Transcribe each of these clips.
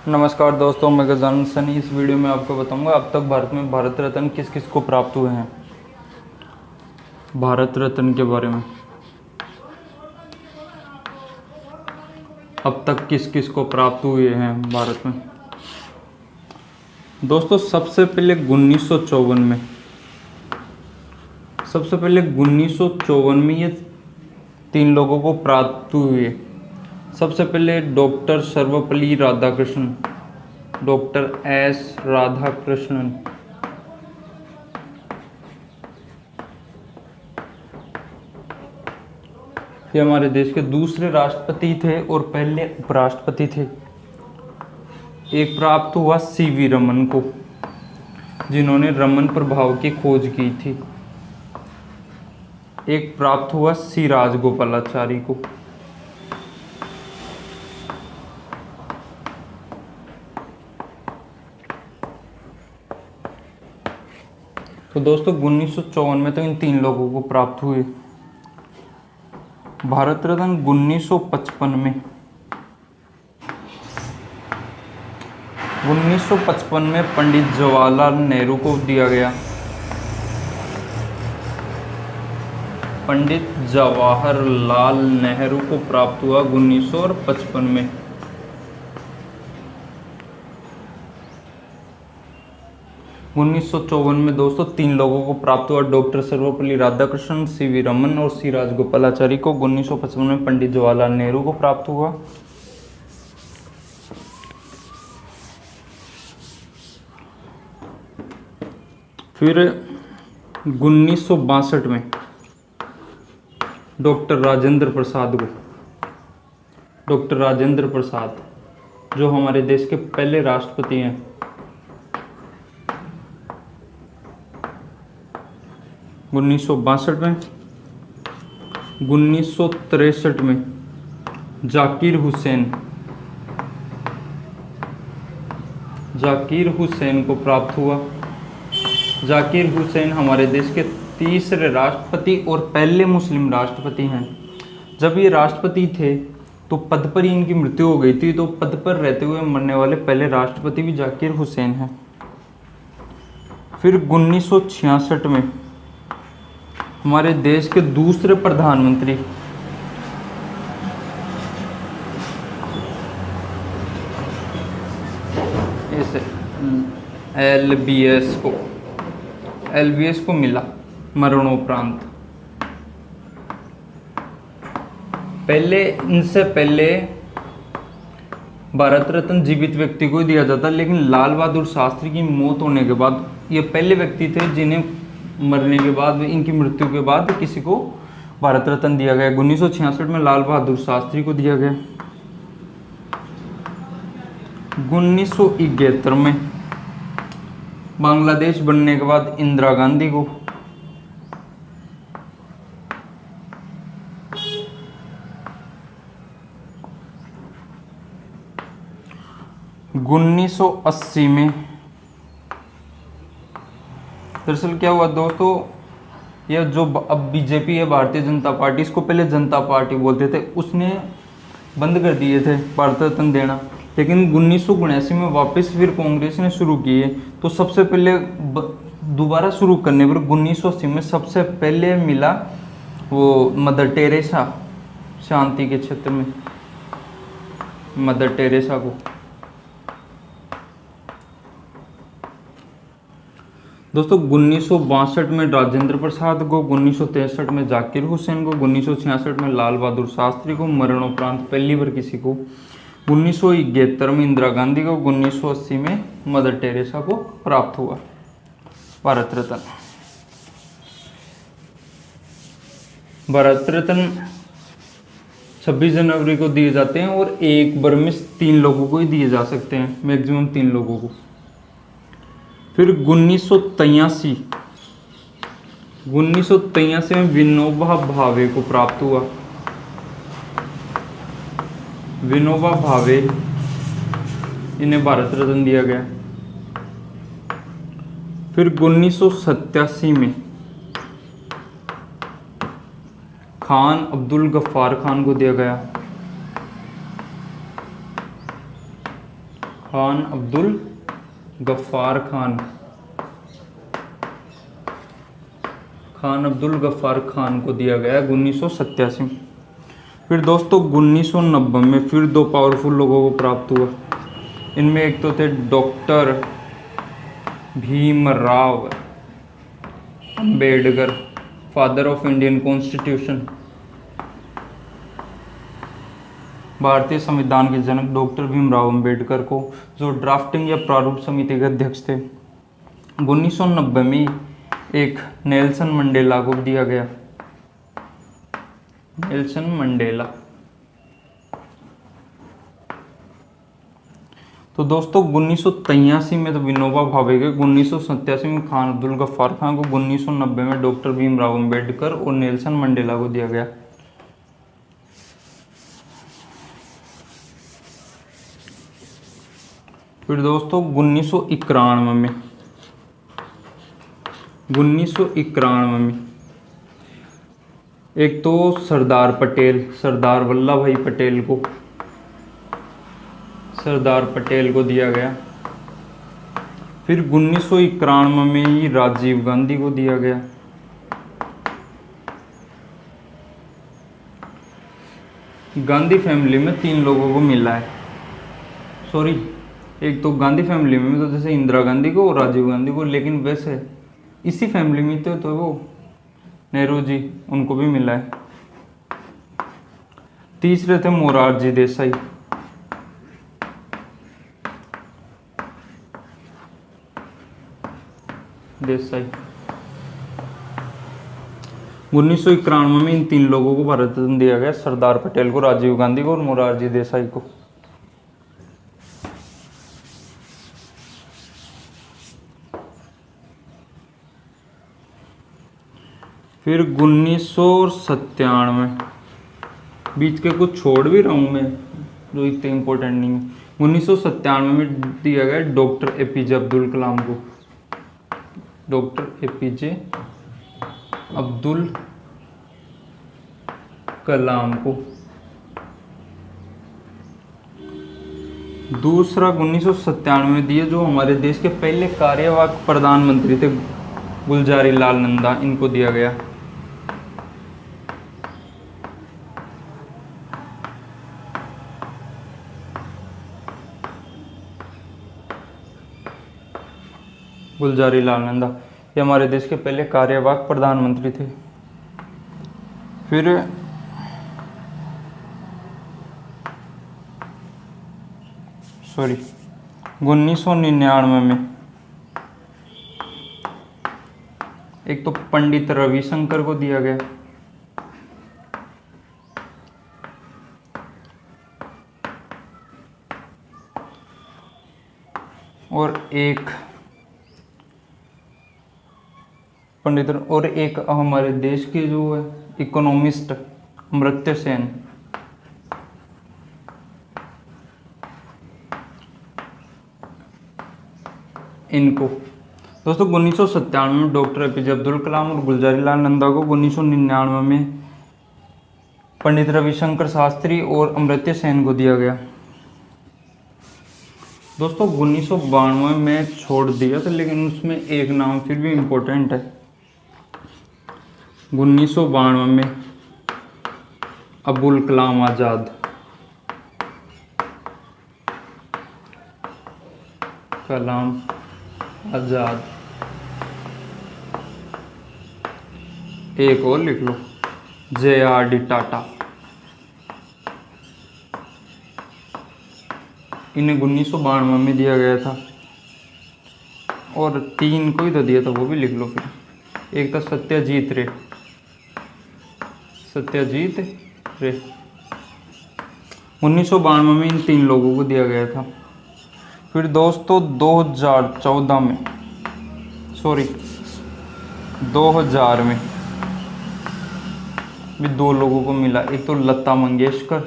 नमस्कार दोस्तों, मैं गजानन सनी। इस वीडियो में आपको बताऊंगा अब तक भारत में भारत रत्न किस किस को प्राप्त हुए हैं। भारत रत्न के बारे में अब तक किस किस को प्राप्त हुए हैं भारत में। दोस्तों सबसे पहले 1954 में ये 3 लोगों को प्राप्त हुए। सबसे पहले doctor Sarvepalli Radhakrishnan, doctor S Radhakrishnan. ये हमारे देश के दूसरे राष्ट्रपति थे और पहले उपराष्ट्रपति थे। एक प्राप्त हुआ सीवी रमन को, जिन्होंने रमन प्रभाव की खोज की थी। एक प्राप्त हुआ सी राजगोपालाचारी को। तो दोस्तों 1954 में तो इन 3 लोगों को प्राप्त हुए। भारत रत्न 1955 में पंडित जवाहरलाल नेहरू को दिया गया। पंडित जवाहरलाल नेहरू को प्राप्त हुआ 1955 में। उन्नीस में दोस्तों 3 लोगों को प्राप्त हुआ, डॉक्टर सर्वपल्ली राधाकृष्णन, सीवी रमन और सी राजगोपालाचारी को 1955 में पंडित जवाहरलाल नेहरू को प्राप्त हुआ। फिर 1962 में डॉक्टर राजेंद्र प्रसाद जो हमारे देश के पहले राष्ट्रपति हैं। 1962 में 1963 में जाकिर हुसैन को प्राप्त हुआ। जाकिर हुसैन हमारे देश के तीसरे राष्ट्रपति और पहले मुस्लिम राष्ट्रपति हैं। जब ये राष्ट्रपति थे तो पद पर ही इनकी मृत्यु हो गई थी, तो पद पर रहते हुए मरने वाले पहले राष्ट्रपति भी जाकिर हुसैन हैं। फिर 1966 में हमारे देश के दूसरे प्रधानमंत्री इस एलबीएस को मिला मरणोपरांत। इनसे पहले भारत रत्न जीवित व्यक्ति को दिया जाता, लेकिन लाल बहादुर शास्त्री की मौत होने के बाद ये पहले व्यक्ति थे जिन्हें मरने के बाद, इनकी मृत्यु के बाद किसी को भारत रत्न दिया गया। 1966 में लाल बहादुर शास्त्री को दिया गया। 1971 में बांग्लादेश बनने के बाद इंदिरा गांधी को। 1980 में दरअसल क्या हुआ दोस्तों, यह जो अब बीजेपी है, भारतीय जनता पार्टी, इसको पहले जनता पार्टी बोलते थे, उसने बंद कर दिए थे भारत रत्न देना। लेकिन 1979 में वापस फिर कांग्रेस ने शुरू किए, तो सबसे पहले दोबारा शुरू करने पर 1980 में सबसे पहले मिला वो मदर टेरेसा, शांति के क्षेत्र में मदर टेरेसा को। दोस्तों 1962 में राजेंद्र प्रसाद को, 1963 में जाकिर हुसैन को, 1966 में लाल बहादुर शास्त्री को, मरणोपरांत पहली बार किसी को 1971 में इंदिरा गांधी को, 1980 में मदर टेरेसा को प्राप्त हुआ भारत रत्न। भारत रत्न 26 जनवरी को दिए जाते हैं और एक बार में 3 लोगों को ही दिए जा सकते हैं, मैक्सिमम 3 लोगों को। फिर 1983 में विनोबा भावे को प्राप्त हुआ। विनोबा भावे, इन्हें भारत रत्न दिया गया। फिर 1987 में खान अब्दुल गफ्फार खान को दिया गया। खान अब्दुल गफ्फार खान, खान अब्दुल गफ्फार खान को दिया गया 1987 में। फिर दोस्तों 1990 में फिर दो पावरफुल लोगों को प्राप्त हुआ। इनमें एक तो थे doctor Bhimrao Ambedkar, father of Indian constitution, भारतीय संविधान के जनक डॉक्टर भीमराव अंबेडकर को, जो ड्राफ्टिंग या प्रारूप समिति के अध्यक्ष थे। 1990 में एक नेल्सन मंडेला को दिया गया, नेल्सन मंडेला। तो दोस्तों 1983 में तो विनोबा भावे के, 1987 में खान अब्दुल गफ्फार खान को, 1990 में डॉक्टर भीमराव अंबेडकर और नेल्सन मंडेला को दिया गया। फिर दोस्तों 1991 में 1991 में एक तो सरदार पटेल, सरदार वल्लभ भाई पटेल को, सरदार पटेल को दिया गया। फिर 1991 में ही राजीव गांधी को दिया गया। गांधी फैमिली में 3 लोगों को मिला है, सॉरी, एक तो गांधी फैमिली में तो जैसे इंदिरा गांधी को और राजीव गांधी को, लेकिन वैसे इसी फैमिली में तो वो नेहरू जी, उनको भी मिला है। तीसरे थे मोरारजी देसाई, देसाई। 1991 में इन 3 लोगों को भारत रत्न दिया गया, सरदार पटेल को, राजीव गांधी को और मोरारजी देसाई को। फिर 1997, बीच के कुछ छोड़ भी रहा हूँ मैं जो इतने इम्पोर्टेंट नहीं है। 1997 में दिया गया डॉक्टर एपीजे अब्दुल कलाम को, डॉक्टर एपीजे अब्दुल कलाम को। दूसरा 1997 में दिए जो हमारे देश के पहले कार्यवाहक प्रधानमंत्री थे, गुलजारी लाल नंदा, इनको दिया गया। गुलजारी लाल नंदा ये हमारे देश के पहले कार्यवाहक प्रधानमंत्री थे। फिर 1999 में एक तो पंडित रविशंकर को दिया गया, और एक पंडित और एक हमारे देश के जो है इकोनॉमिस्ट अमर्त्य सेन। इनको दोस्तों 1997 में डॉक्टर एपीजे अब्दुल कलाम और गुलजारी लाल नंदा को, 1999 में पंडित रविशंकर शास्त्री और अमर्त्य सेन को दिया गया। दोस्तों 1992 में छोड़ दिया था, लेकिन उसमें एक नाम फिर भी इम्पोर्टेंट है। 1992 में अबुल कलाम आज़ाद, कलाम आज़ाद। एक और लिख लो, JRD टाटा। इन्हें 1992 में दिया गया था, और 3 को ही तो दिया था, वो भी लिख लो। फिर एक था सत्यजीत रे, सत्यजीत रे। 1992 में इन 3 लोगों को दिया गया था। फिर दोस्तों 2014 में, सॉरी 2000 में भी 2 लोगों को मिला। एक तो लता मंगेशकर,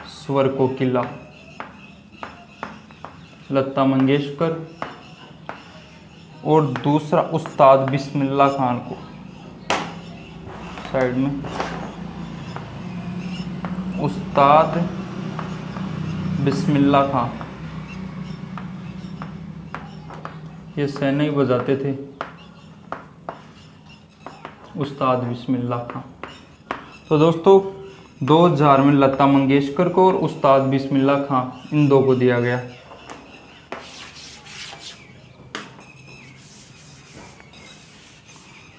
स्वर कोकिला, लता मंगेशकर, और दूसरा उस्ताद बिस्मिल्लाह खान को। साइड में उस्ताद बिस्मिल्लाह खान, ये शहनाई बजाते थे उस्ताद बिस्मिल्लाह खां। तो दोस्तों 2000 में लता मंगेशकर को और उस्ताद बिस्मिल्लाह खां इन दो को दिया गया।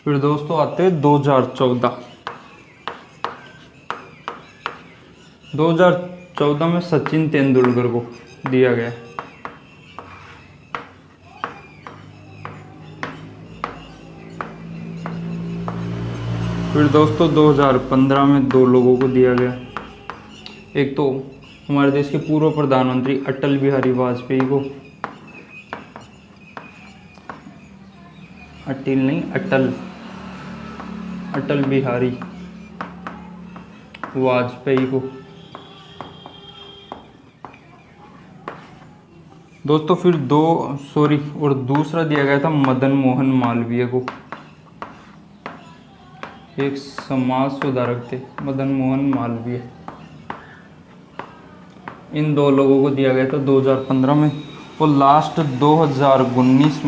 फिर दोस्तों आते हैं 2014। 2014 में सचिन तेंदुलकर को दिया गया। फिर दोस्तों 2015 में दो लोगों को दिया गया। एक तो हमारे देश के पूर्व प्रधानमंत्री अटल बिहारी वाजपेयी को, अटल बिहारी वाजपेयी को। दोस्तों फिर और दूसरा दिया गया था मदन मोहन मालवीय को, एक समाज सुधारक थे मदन मोहन मालवीय। इन दो लोगों को दिया गया था 2015 में। और लास्ट 2019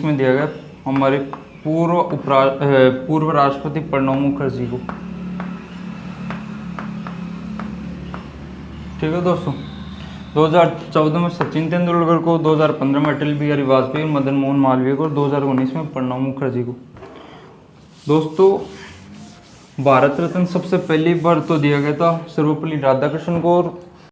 में दिया गया हमारे पूर्व राष्ट्रपति प्रणब मुखर्जी को। ठीक है दोस्तों, 2014 में सचिन तेंदुलकर को, 2015 में अटल बिहारी वाजपेयी, मदन मोहन मालवीय को और 2019 में प्रणब मुखर्जी को। दोस्तों भारत रत्न सबसे पहली बार तो दिया गया था सर्वपल्ली राधाकृष्णन को और